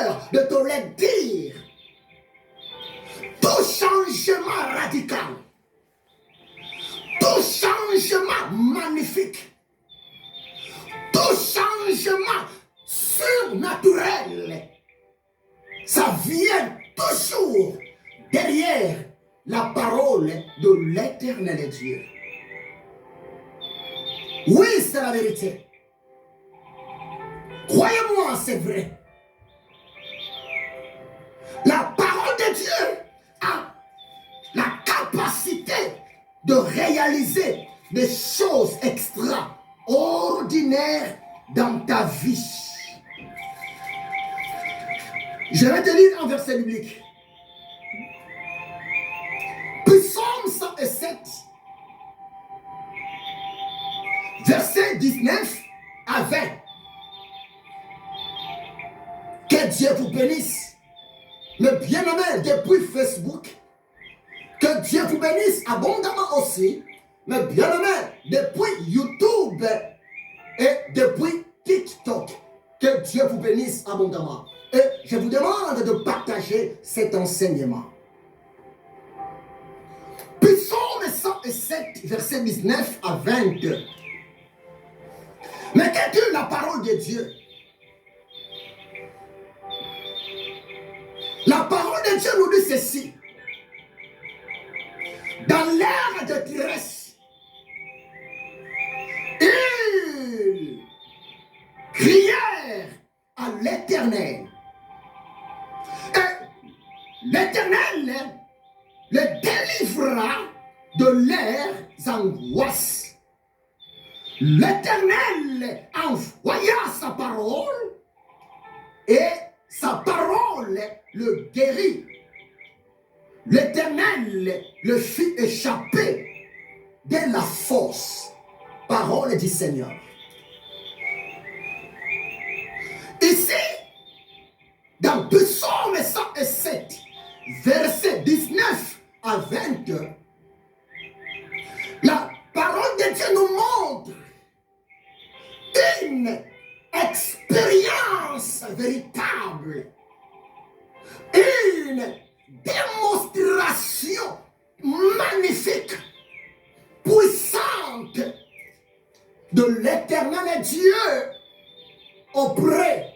cœur de te le dire. Tout changement radical, tout changement magnifique, tout changement surnaturel, ça vient toujours derrière la parole de l'Éternel Dieu. Oui, c'est la vérité. Croyez-moi, c'est vrai. La parole de Dieu a la capacité de réaliser des choses extraordinaires dans ta vie. Je vais te lire un verset biblique. Psaume 107, verset 19 à 20. Que Dieu vous bénisse. Mais bien aimé, depuis Facebook, que Dieu vous bénisse abondamment aussi. Mais bien aimé, depuis YouTube et depuis TikTok, que Dieu vous bénisse abondamment. Et je vous demande de partager cet enseignement. Psaume 107, verset 19 à 22. Mais qu'est-ce que la parole de Dieu? La parole de Dieu nous dit ceci. Dans l'ère de Thérèse, ils crièrent à l'Éternel. Et l'Éternel les délivra de leurs angoisses. L'Éternel envoya sa parole et sa parole le guérit. L'Éternel le fit échapper de la force. Parole du Seigneur. Ici, dans Psaume 107, verset 19 à 22, la parole de Dieu nous montre une expérience véritable, une démonstration magnifique, puissante de l'Éternel Dieu auprès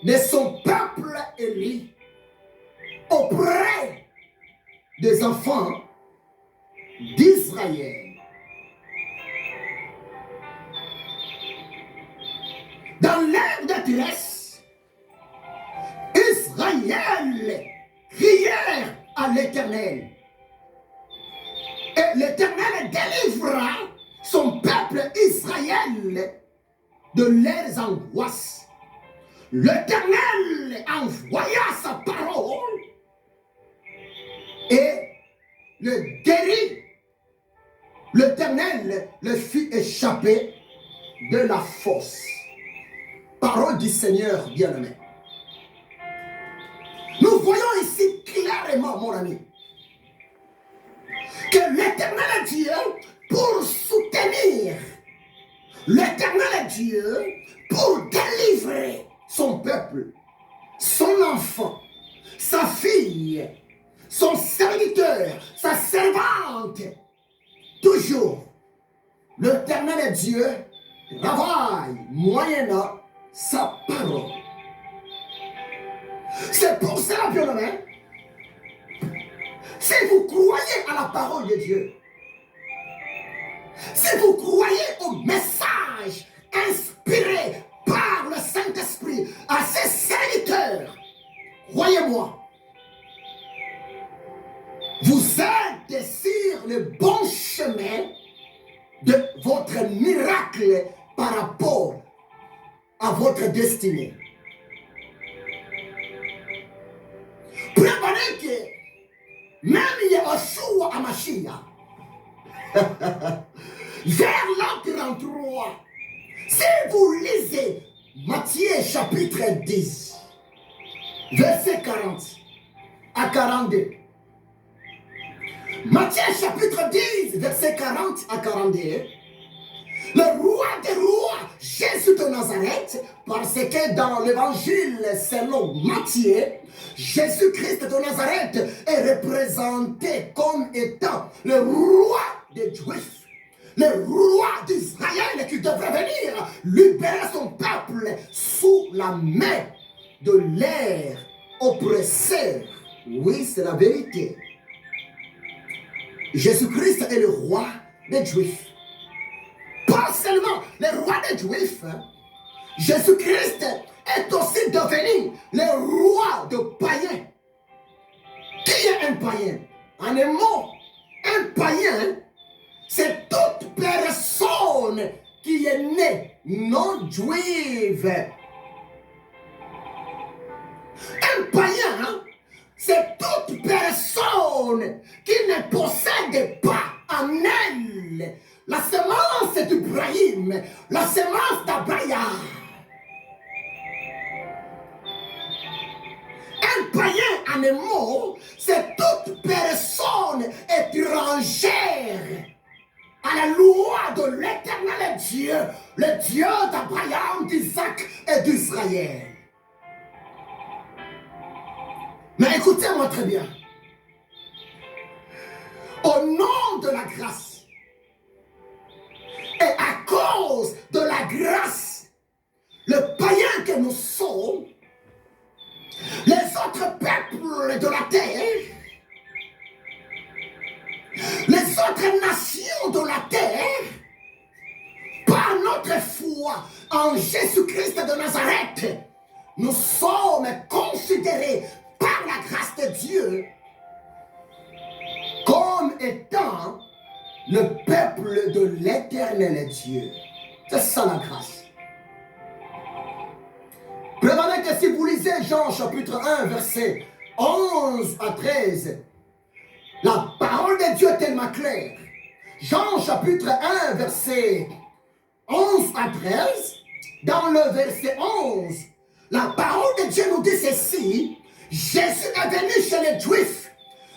de son peuple élu, auprès des enfants d'Israël. Dans l'ère de Thérèse, Israël crièrent à l'Éternel. Et l'Éternel délivra son peuple Israël de leurs angoisses. L'Éternel envoya sa parole et le guérit. L'Éternel le fit échapper de la fosse. Parole du Seigneur bien-aimé. Nous voyons ici clairement, mon ami, que l'Éternel Dieu, pour soutenir, l'Éternel Dieu, pour délivrer son peuple, son enfant, sa fille, son serviteur, sa servante, toujours, l'Éternel Dieu travaille moyennant sa parole. C'est pour cela, bien-aimé, si vous croyez à la parole de Dieu, si vous croyez au message inspiré par le Saint-Esprit à ses serviteurs, croyez-moi, vous êtes sur le bon chemin de votre miracle par rapport à votre destinée. Préparez que même Yeshua HaMashiach, vers l'an 33, si vous lisez Matthieu chapitre 10, verset 40 à 42, Matthieu chapitre 10, verset 40 à 42, le roi des rois, Jésus de Nazareth, parce que dans l'évangile selon Matthieu, Jésus-Christ de Nazareth est représenté comme étant le roi des Juifs, le roi d'Israël qui devrait venir libérer son peuple sous la main de l'air oppresseur. Oui, c'est la vérité. Jésus-Christ est le roi des Juifs. Pas seulement le roi des Juifs, Jésus-Christ est aussi devenu le roi de païens. Qui est un païen? En un mot, un païen, c'est toute personne qui est née non juive. Un païen, c'est toute personne qui ne possède pas en elle la semence d'Ibrahim, la semence d'Abraham. Un païen, en un mot, c'est toute personne étrangère à la loi de l'éternel Dieu, le Dieu d'Abraham, d'Isaac et d'Israël. Mais écoutez-moi très bien. Au nom de la grâce, et à cause de la grâce, le païen que nous sommes, les autres peuples de la terre, les autres nations de la terre, par notre foi en Jésus-Christ de Nazareth, nous sommes considérés par la grâce de Dieu comme étant le peuple de l'éternel Dieu. C'est ça la grâce. Prévenez que si vous lisez Jean chapitre 1, verset 11 à 13, la parole de Dieu est tellement claire. Jean chapitre 1, verset 11 à 13, dans le verset 11, la parole de Dieu nous dit ceci: Jésus est venu chez les Juifs,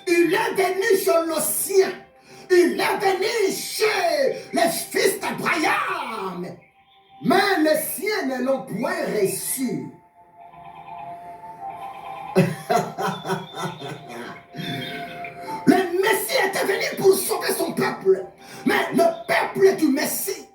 il est venu chez les siens, il est venu chez les fils d'Abraham, mais les siens ne l'ont point reçu. Le Messie était venu pour sauver son peuple, mais le peuple du Messie,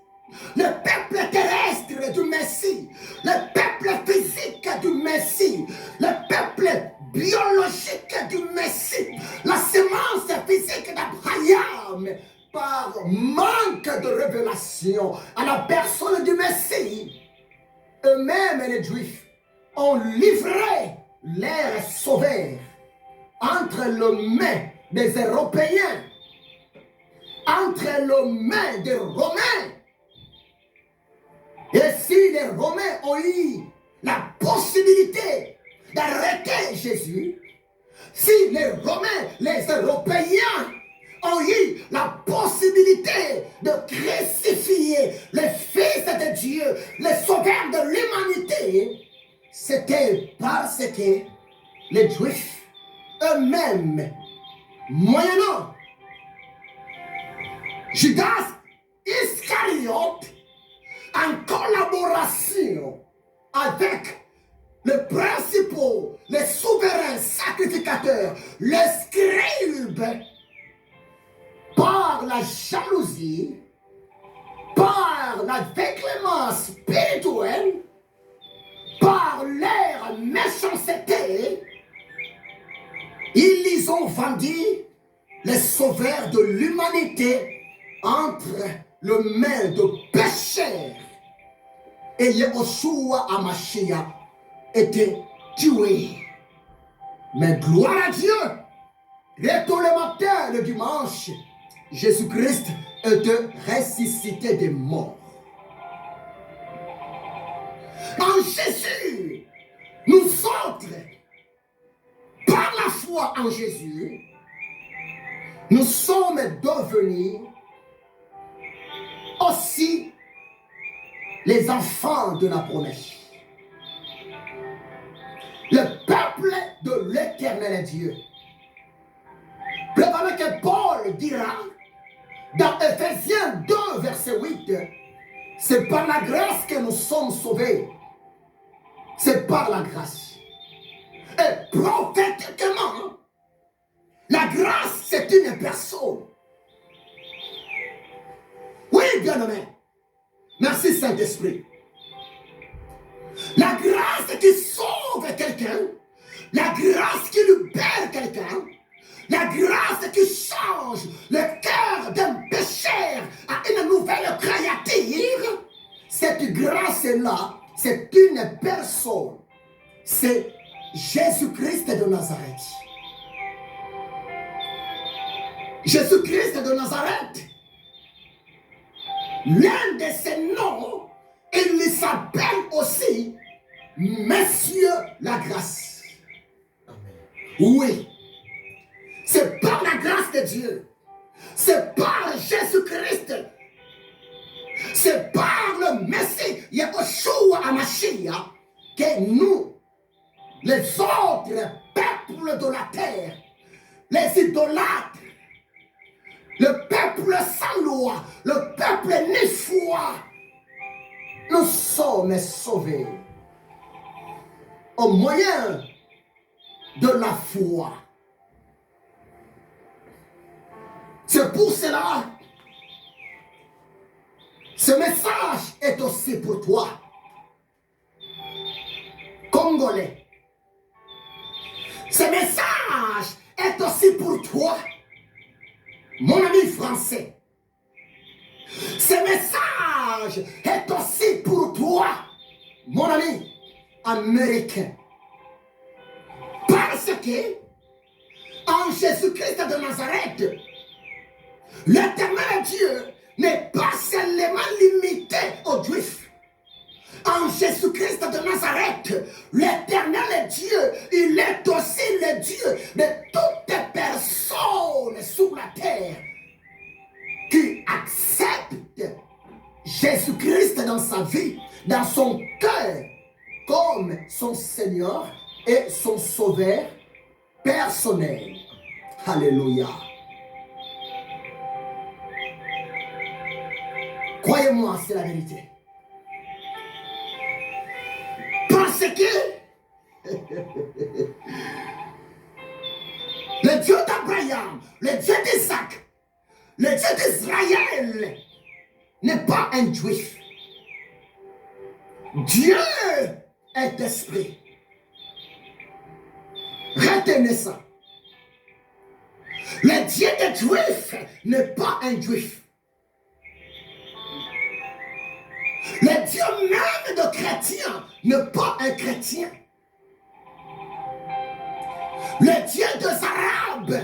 le peuple terrestre du Messie, le peuple physique du Messie, le peuple biologique du Messie, la semence physique d'Abraham, par manque de révélation à la personne du Messie, eux-mêmes les Juifs ont livré leur sauveur entre les mains des Européens, entre les mains des Romains. Et si les Romains ont eu la possibilité d'arrêter Jésus, si les Romains, les Européens ont eu la possibilité de crucifier les fils de Dieu, les sauveurs de l'humanité, c'était parce que les Juifs eux-mêmes, moyennant Judas Iscariote, en collaboration avec les principaux, les souverains sacrificateurs, les scribes, par la jalousie, par l'aveuglement spirituel, par leur méchanceté, ils ont vendu les sauveurs de l'humanité entre les mains de pécheurs. Et Yehoshua Hamashiach était tué. Mais gloire à Dieu, tôt le matin, le dimanche, Jésus-Christ était ressuscité des morts. En Jésus, nous autres, par la foi en Jésus, nous sommes devenus aussi les enfants de la promesse. Le peuple de l'éternel Dieu. Préparez que Paul dira dans Ephésiens 2, verset 8, C'est par la grâce que nous sommes sauvés. C'est par la grâce. Et prophétiquement, la grâce, c'est une personne. Oui, bien-aimé. Merci Saint-Esprit. La grâce qui sauve quelqu'un, la grâce qui libère quelqu'un, la grâce qui change le cœur d'un pécheur à une nouvelle créature, cette grâce-là, c'est une personne. C'est Jésus-Christ de Nazareth. Jésus-Christ de Nazareth. L'un de ses noms, il s'appelle aussi Monsieur la grâce. Oui. C'est par la grâce de Dieu. C'est par Jésus-Christ. C'est par le Messie, Yahushua HaMashiach, que nous, les autres peuples de la terre, les idolâtres, le peuple sans loi, le peuple ni foi, nous sommes sauvés au moyen de la foi. C'est pour cela, ce message est aussi pour toi, Congolais. Ce message est aussi pour toi, mon ami français. Ce message est aussi pour toi, mon ami américain. Parce que, en Jésus-Christ de Nazareth, l'Éternel Dieu n'est pas seulement limité aux Juifs. En Jésus-Christ de Nazareth, l'Éternel Dieu, il est aussi le Dieu de toutes personnes sur la terre qui acceptent Jésus-Christ dans sa vie, dans son cœur, comme son Seigneur et son Sauveur personnel. Alléluia. Croyez-moi, c'est la vérité. Parce que le Dieu d'Abraham, le Dieu d'Isaac, le Dieu d'Israël n'est pas un juif. Dieu est esprit. Retenez ça. Le Dieu des Juifs n'est pas un juif. Le Dieu même de chrétien n'est pas un chrétien. Le Dieu des Arabes,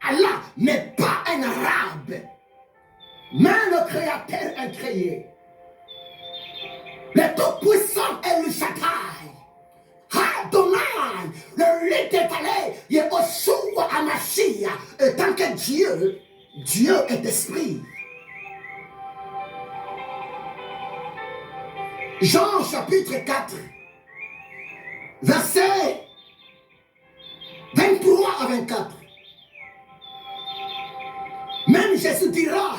Allah, n'est pas un Arabe, mais le Créateur incréé. Le Tout-Puissant est le Shaddai. Adonai, le lit étalé, Yahushua HaMashiach. Et tant que Dieu, Dieu est esprit. Jean chapitre 4, versets 23 à 24. Même Jésus dira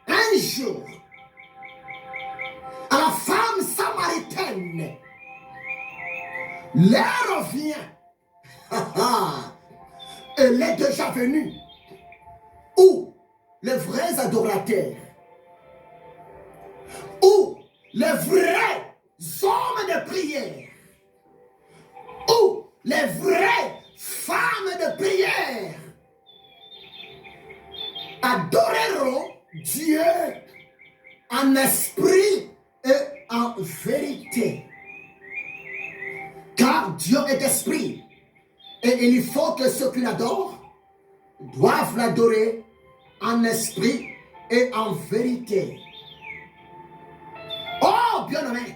un jour à la femme samaritaine, l'heure vient, elle est déjà venue, où les vrais adorateurs, où les vrais hommes de prière, où les vraies femmes de prière adoreront Dieu en esprit et en vérité. Car Dieu est esprit et il faut que ceux qui l'adorent doivent l'adorer en esprit et en vérité. Oh, bien-aimé,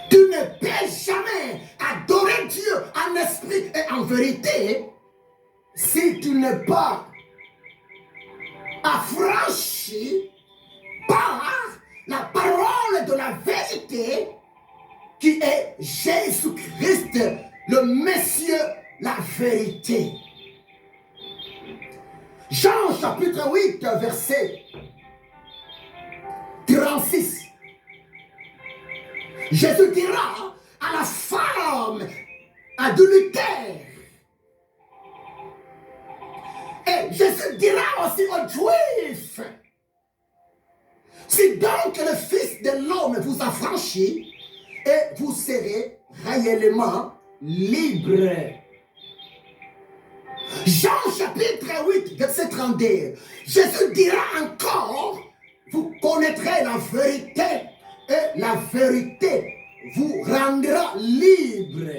tu ne peux jamais adorer Dieu en esprit et en vérité si tu n'es pas affranchi par la parole de la vérité qui est Jésus-Christ, le Messie, la vérité. Jean chapitre 8, verset 36. Jésus dira à la femme adultère. Et Jésus dira aussi aux Juifs. Si donc le Fils de l'homme vous affranchit, et vous serez réellement libre. Jean chapitre 8, verset 32. Jésus dira encore, vous connaîtrez la vérité et la vérité vous rendra libre.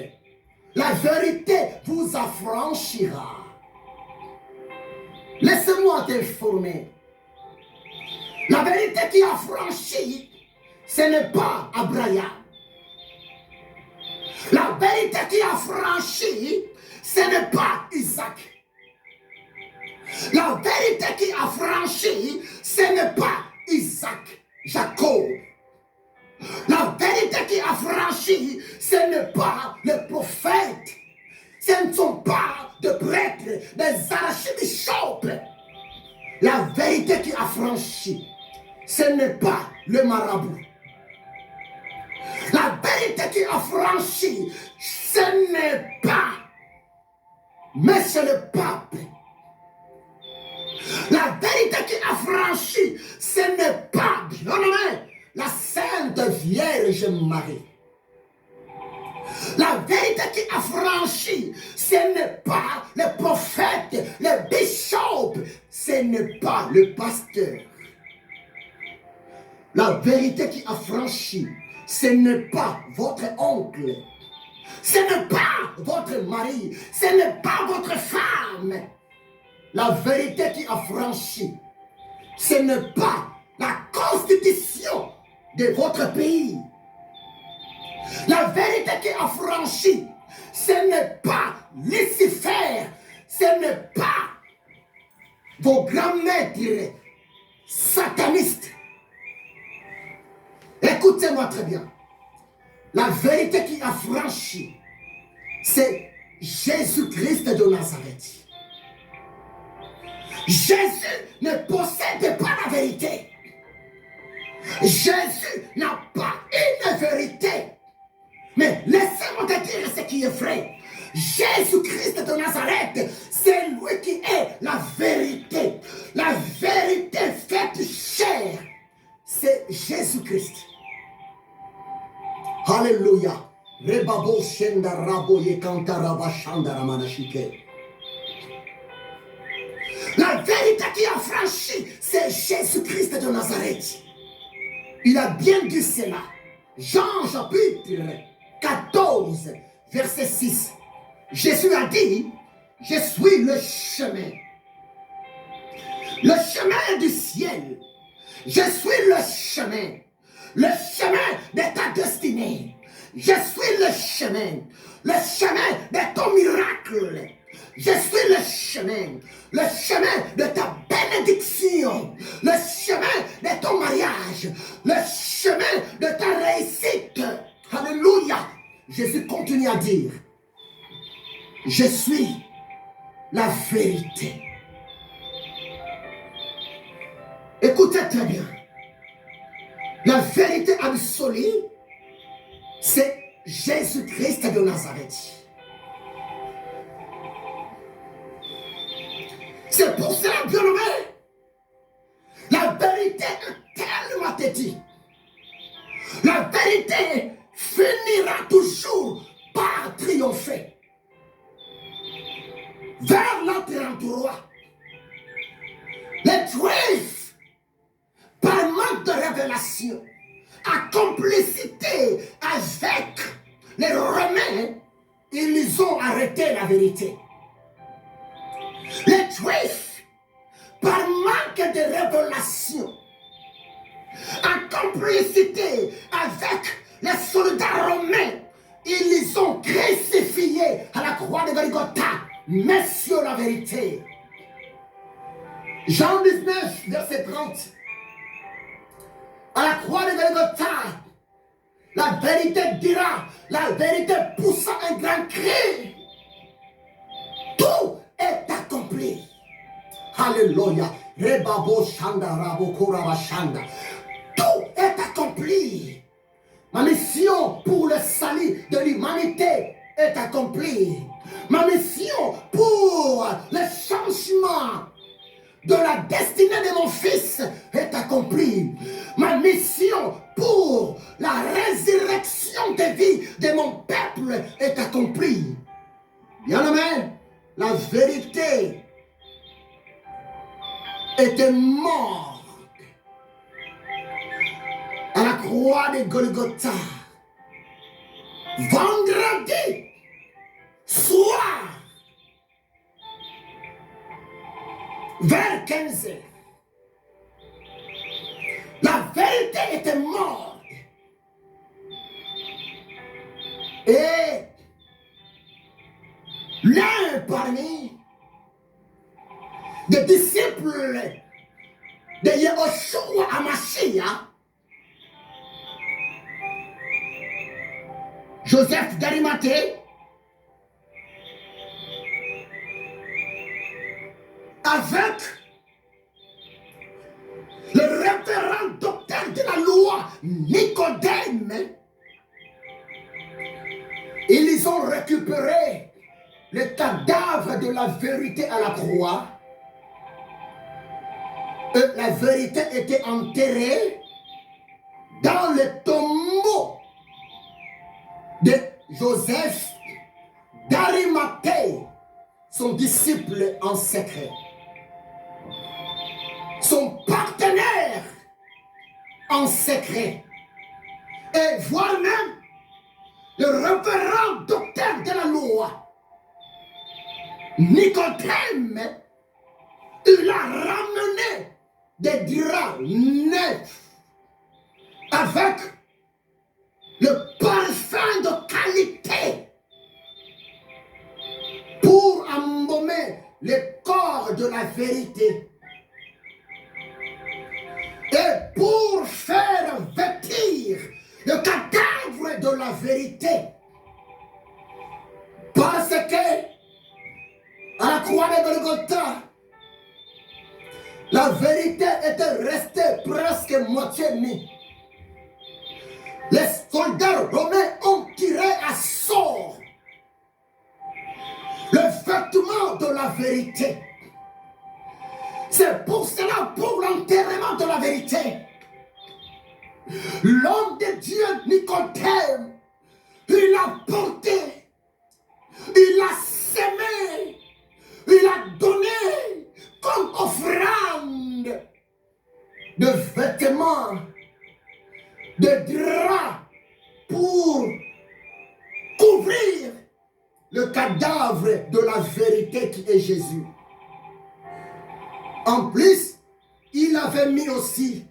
La vérité vous affranchira. Laissez-moi t'informer. La vérité qui affranchit, ce n'est pas Abraham. La vérité qui affranchit, ce n'est pas Isaac. La vérité qui affranchit, ce n'est pas Isaac, Jacob. La vérité qui affranchit, ce n'est pas les prophètes. Ce ne sont pas des prêtres, des archibishops. La vérité qui affranchit, ce n'est pas le marabout. La vérité qui affranchit, ce n'est pas Monsieur le Pape. La vérité qui affranchit, ce n'est pas, bien aimé, la Sainte Vierge Marie. La vérité qui affranchit, ce n'est pas le prophète, le bishop, ce n'est pas le pasteur. La vérité qui affranchit, ce n'est pas votre oncle, ce n'est pas votre mari, ce n'est pas votre femme. La vérité qui affranchit, ce n'est pas la constitution de votre pays. La vérité qui affranchit, ce n'est pas Lucifer, ce n'est pas vos grands-maîtres satanistes. Écoutez-moi très bien. La vérité qui affranchit, c'est Jésus-Christ de Nazareth. Jésus ne possède pas la vérité. Jésus n'a pas une vérité. Mais laissez-moi te dire ce qui est vrai. Jésus-Christ de Nazareth, c'est lui qui est la vérité. La vérité faite chair, c'est Jésus-Christ. Alléluia. Rebabo shenda rabo ye kantaraba shandara manashike. La vérité qui a franchi, c'est Jésus-Christ de Nazareth. Il a bien dit cela. Jean chapitre 14, verset 6. Jésus a dit, je suis le chemin. Le chemin du ciel. Je suis le chemin. Le chemin de ta destinée. Je suis le chemin de ton miracle. Je suis le chemin de ta bénédiction, le chemin de ton mariage, le chemin de ta réussite. Alléluia. Jésus continue à dire, je suis la vérité. Écoutez très bien. La vérité absolue, c'est Jésus-Christ de Nazareth. C'est pour cela, bien aimé, la vérité est tellement têtue. La vérité finira toujours par triompher. Vers l'autre endroit, les Juifs, par manque de révélation, à complicité avec les Romains, ils ont arrêté la vérité. Les Juifs, par manque de révélation, en complicité avec les soldats romains, ils les ont crucifiés à la croix de Golgotha. Messieurs, la vérité. Jean 19, verset 30. À la croix de Golgotha, la vérité dira, la vérité poussa un grand cri. Tout est accompli. Alléluia. Rebabo shanda rabo koraba shanda. Tout accomplie. Ma mission pour le salut de l'humanité est accomplie. Ma mission pour le changement de la destinée de mon fils est accomplie. Ma mission pour la résurrection des vies de mon peuple est accomplie. Bien-aimé, la vérité était morte à la croix de Golgotha. Vendredi soir, vers 15 heures, la vérité était morte. Et l'un parmi des disciples de Yehoshua HaMashiach, Joseph d'Arimathée, avec le révérend docteur de la loi, Nicodème, ils ont récupéré le cadavre de la vérité à la croix. Et la vérité était enterrée dans le tombeau de Joseph d'Arimathée, son disciple en secret, son partenaire en secret, et voire même le révérend docteur de la loi, Nicodème. Il a ramené des draps neufs avec le parfum de qualité pour embaumer le corps de la vérité et pour faire vêtir le cadavre de la vérité, parce que à la croix de Golgotha, la vérité était restée presque moitié nue. Les soldats romains ont tiré à sort le vêtement de la vérité. C'est pour cela, pour l'enterrement de la vérité, l'homme de Dieu Nicodème, il a porté, il a semé, il a donné comme offrande de vêtements, de draps pour couvrir le cadavre de la vérité qui est Jésus. En plus, il avait mis aussi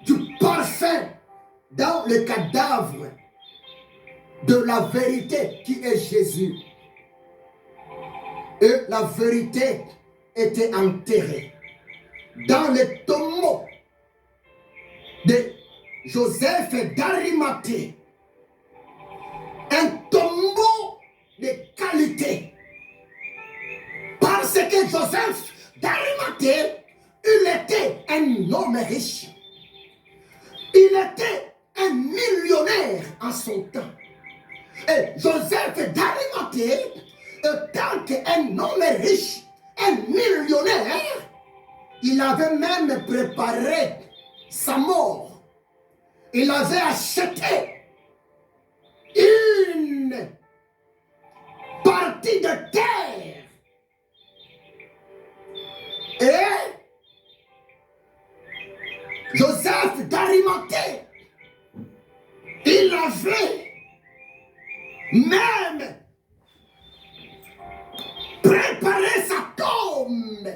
du parfum dans le cadavre de la vérité qui est Jésus. Et la vérité était enterrée dans le tombeau de Joseph d'Arimathée. Un tombeau de qualité. Parce que Joseph d'Arimathée, il était un homme riche. Il était un millionnaire en son temps. Et Joseph d'Arimathée, étant qu'un homme riche, un millionnaire, il avait même préparé sa mort. Il avait acheté une partie de terre. Et Joseph d'Arimathée, il avait même préparé sa tombe.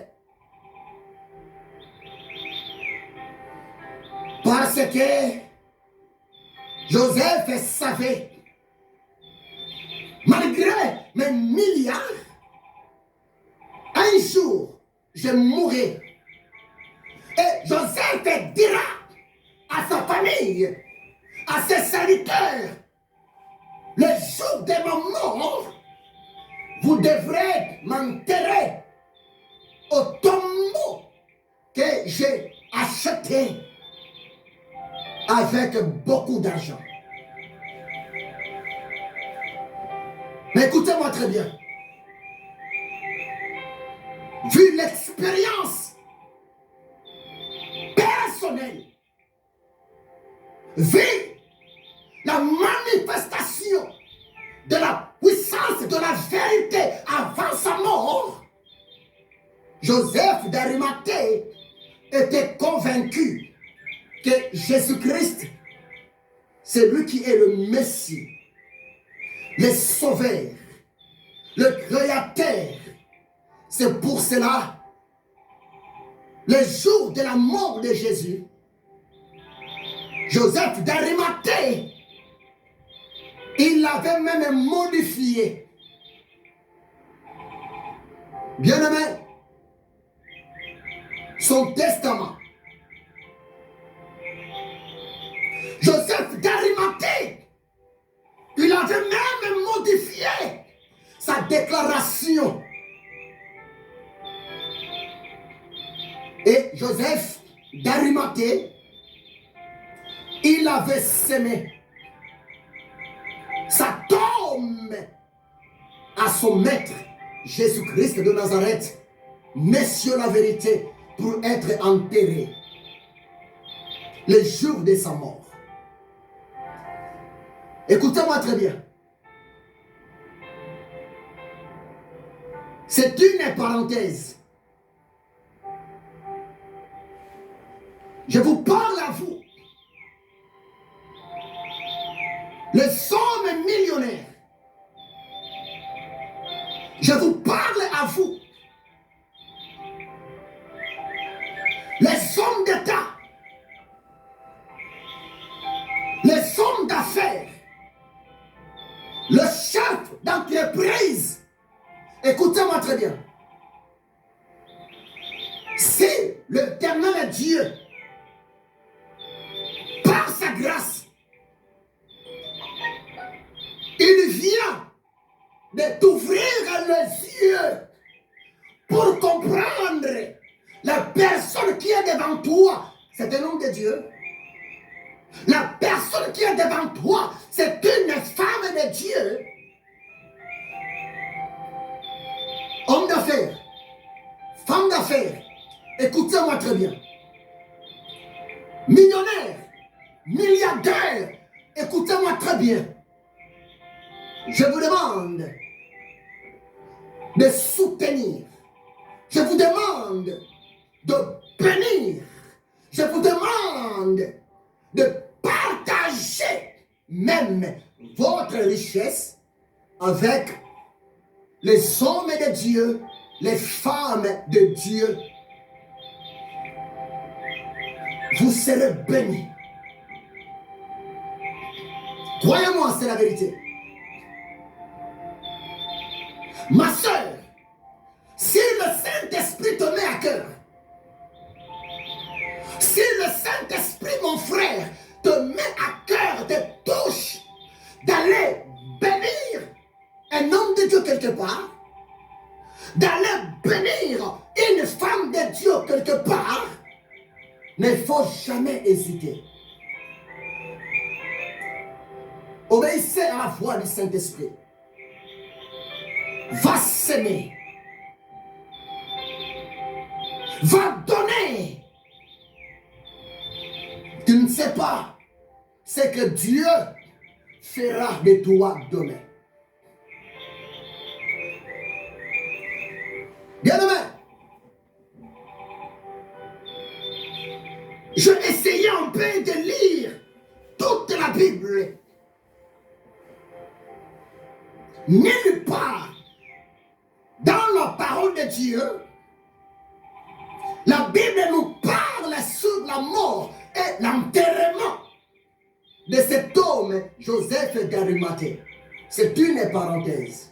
Parce que Joseph savait, malgré mes milliards, un jour, je mourrai. Et Joseph dira à sa famille, à ses serviteurs, le jour de ma mort, vous devrez m'enterrer au tombeau que j'ai acheté avec avec beaucoup d'argent. Mais écoutez-moi très bien. Vu l'expérience personnelle, vu la manifestation de la puissance de la vérité avant sa mort, Joseph d'Arimathée était convaincu que Jésus-Christ, c'est lui qui est le Messie, le Sauveur, le Créateur. C'est pour cela, le jour de la mort de Jésus, Joseph d'Arimathée, il l'avait même modifié. Bien-aimé, son testament. Joseph d'Arimathée, il avait même modifié sa déclaration. Et Joseph d'Arimathée, il avait semé sa tombe à son maître, Jésus-Christ de Nazareth, Monsieur la vérité, pour être enterré le jour de sa mort. Écoutez-moi très bien. C'est une parenthèse. Je vous parle à vous. Les hommes millionnaires. Je vous parle à vous. Les hommes d'État. Les hommes d'affaires. Le chef d'entreprise. Écoutez-moi très bien. Si l'Éternel Dieu, par sa grâce, il vient de t'ouvrir les yeux pour comprendre la personne qui est devant toi, c'est un homme de Dieu. La personne qui est devant toi, c'est une femme de Dieu. Homme d'affaires, femme d'affaires, écoutez-moi très bien. Millionnaire, milliardaire, écoutez-moi très bien. Je vous demande de soutenir. Je vous demande de bénir. Je vous demande de partager même votre richesse avec les hommes de Dieu, les femmes de Dieu. Vous serez bénis. Croyez-moi, c'est la vérité. Ma soeur, si le Saint-Esprit te met à cœur, si le Saint-Esprit, mon frère, te met à cœur, te touche, d'aller bénir un homme de Dieu quelque part, d'aller bénir une femme de Dieu quelque part, ne faut jamais hésiter. Obéissez à la voix du Saint-Esprit. Va s'aimer. Va donner. Tu ne sais pas ce que Dieu fera de toi demain. Bien-aimé, je essayais un peu de lire toute la Bible. Nulle part dans la parole de Dieu, la Bible nous parle sur la mort et l'enterrement de cet homme, Joseph d'Arimathée. C'est une parenthèse.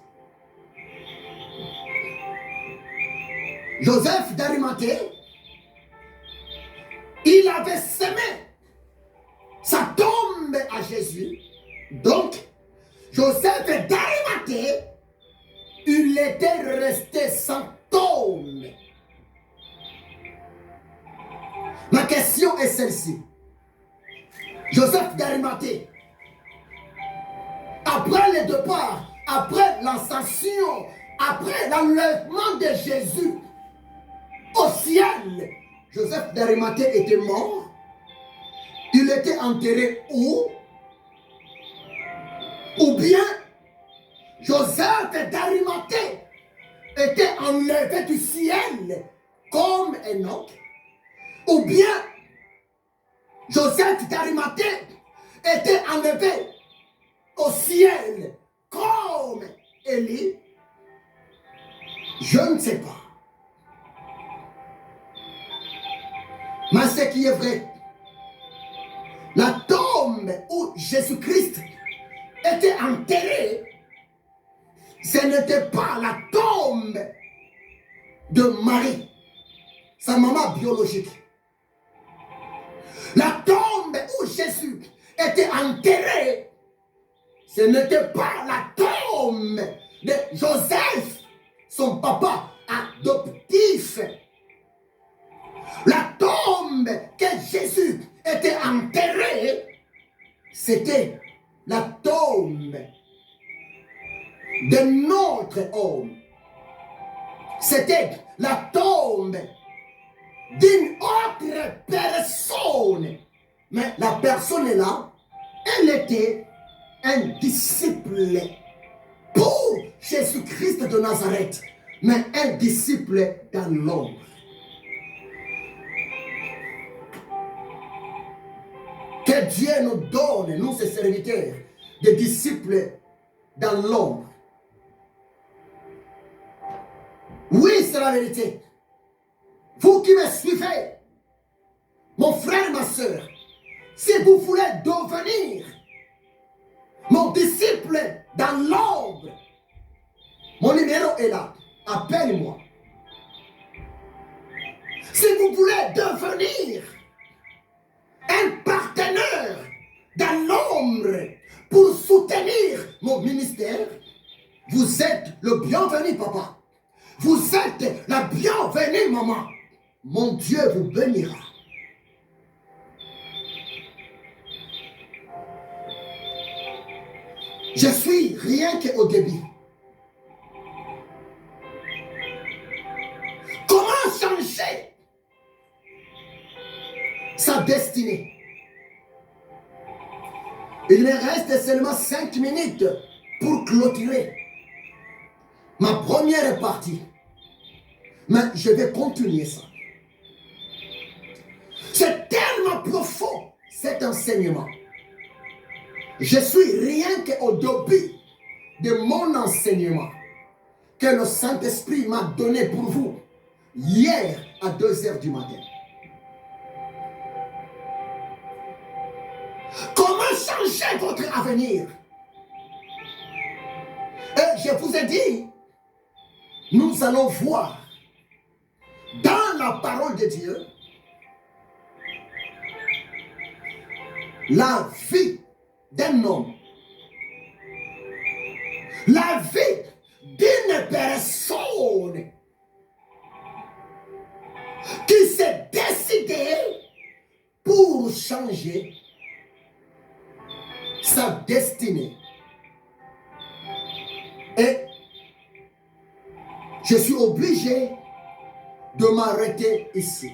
Joseph d'Arimathée, il avait semé sa tombe à Jésus. Donc, Joseph d'Arimathée, il était resté sans tombe. Ma question est celle-ci. Joseph d'Arimathée, après le départ, après l'ascension, après l'enlèvement de Jésus au ciel, Joseph d'Arimathée était mort. Il était enterré où? Ou bien Joseph d'Arimathée était enlevé du ciel comme Enoch. Ou bien Joseph d'Arimathée était enlevé au ciel comme Élie. Je ne sais pas. Mais ce qui est vrai, la tombe où Jésus-Christ était enterré, ce n'était pas la tombe de Marie, sa maman biologique. La tombe où Jésus était enterré, ce n'était pas la tombe de Joseph, son papa adoptif. La tombe que Jésus était enterré, c'était la tombe de notre homme. C'était la tombe d'une autre personne. Mais la personne est là, elle était un disciple pour Jésus-Christ de Nazareth, mais un disciple dans l'ombre. Que Dieu nous donne, nous ses serviteurs, des disciples dans l'ombre. Oui, c'est la vérité. Vous qui me suivez, mon frère, ma soeur, si vous voulez devenir mon disciple dans l'ombre, mon numéro est là. Appelle-moi. Si vous voulez devenir un partenaire dans l'ombre pour soutenir mon ministère, vous êtes le bienvenu, papa. Vous êtes la bienvenue, maman. Mon Dieu vous bénira. Je suis rien qu'au début. Comment changer sa destinée? Il me reste seulement 5 minutes pour clôturer ma première partie. Mais je vais continuer ça. C'est tellement profond cet enseignement. Je suis rien qu'au début de mon enseignement que le Saint-Esprit m'a donné pour vous hier à 2h du matin. Comment changer votre avenir? Et je vous ai dit, nous allons voir dans la parole de Dieu la vie d'un homme, la vie d'une personne qui s'est décidée pour changer sa destinée. Et je suis obligé de m'arrêter ici.